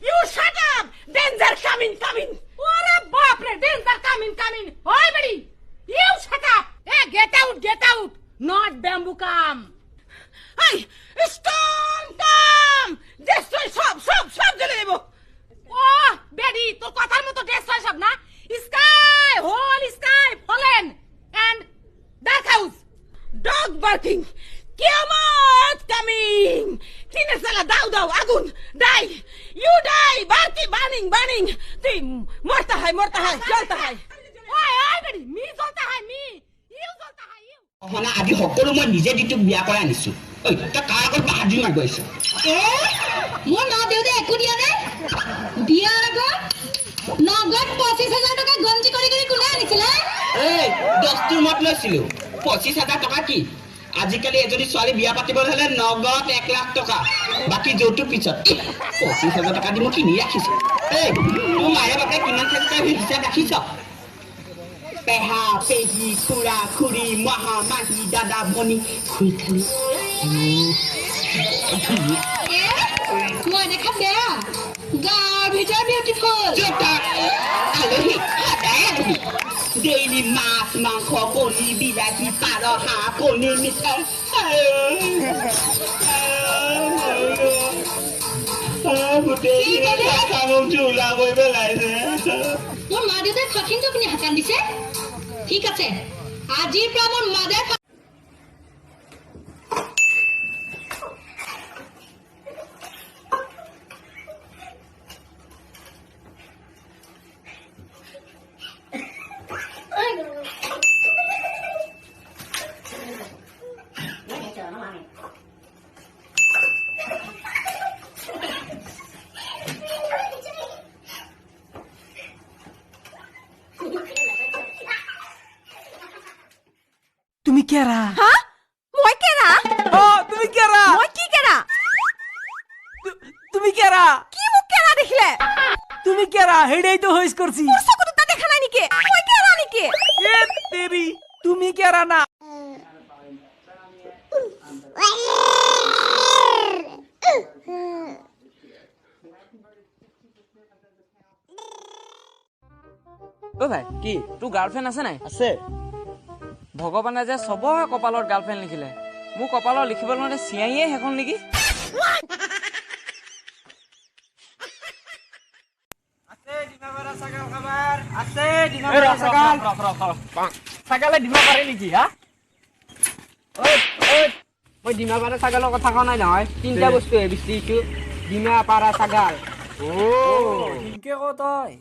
You shut up! Danger coming, coming! Ore baapre, danger coming, coming! Oi, buddy! You shut up! Hey, get out, get out! Not bamboo come! Hey, storm come! Destroy সব জ্বলে দেব! Oh, Betty, তোর কথার মতো destroy সব না? Sky, whole sky fallen! And dark house! Dog barking! Kiamat coming! Tina sala দাও আগুন! Die! You die! Barky burning! তুই মরতা হয় জ্বলতা হয়! ওই বেডি মি জ্বলতা হয় মি! ইউ জ্বলতা হয় ইউ! হনা আজি সকলো মই নিজে দিটো বিয়া কৰা আনিছো ঐ তা কাৰ আগত বাহাদুৰি মাৰ গৈছে মোৰ না দেউতে একো দিয়া নাই বিয়াৰ আগত নগদ 25,000 টকা গঞ্জি কৰি কোনে আনিছিলে এই 10 টোৰ মত লৈছিলো 25,000 টকা কি আজিকালি এজনী ছোৱালী বিয়া পাতিবলৈ হলে নগদ 1 লাখ টকা বাকি যৌতুক পিছত 25,000 টকা দি মই কিনি ৰাখিছো এই তোৰ মায়ে বাপে কিমান চেষ্টা হিচাপ ৰাখিছ পেহা পেহী খুৰা খুৰী মহা মাহী দাদা ভনী খুই খালি মই দেখা বেয়া গাৰ ভিতৰ বিউটিফুল জোতা আলহী সদায় আলহী ডেইলি মাছ মাংস কণী বিলাহী পাৰ হাঁহ পনীৰ মিঠাই মোৰ মা দেউতাই খাখিনটো আপুনি হাকান দিছে ঠিক আছে আজিৰ পৰা মোৰ মাদাৰ তুমি কেরা হা মই কেরা ও তুমি কেরা মই কি কেরা তুমি কেরা কি মোক কেরা দেখিলে তুমি কেরা হেডেই তো হইস করছি মোৰ চকুত তা দেখা নাই নেকি মই কেৰা নেকি এ তেৰি তুমি কেৰা না ও ভাই কি তোৰ গাৰ্লফ্ৰেণ্ড আছে নাই আছে ভগৱানে যে সবৰে কপালত গাৰ্লফ্ৰেণ্ড লিখিলে মোৰ কপালত লিখিবলৈ মানে চিয়াইয়ে হেখন নেকি আছে ডিমাবাৰা সাগাল খাবাৰ আছে ডিমাবাৰা সাগাল সাগালে ডিমা পাৰে নেকি হা ঐ মই ডিমাবাৰা সাগালৰ কথা কোৱা নাই নহয় তিনটা বস্তু বিস্তিছো ডিমা পাৰা সাগাল ঠিকে কয় তই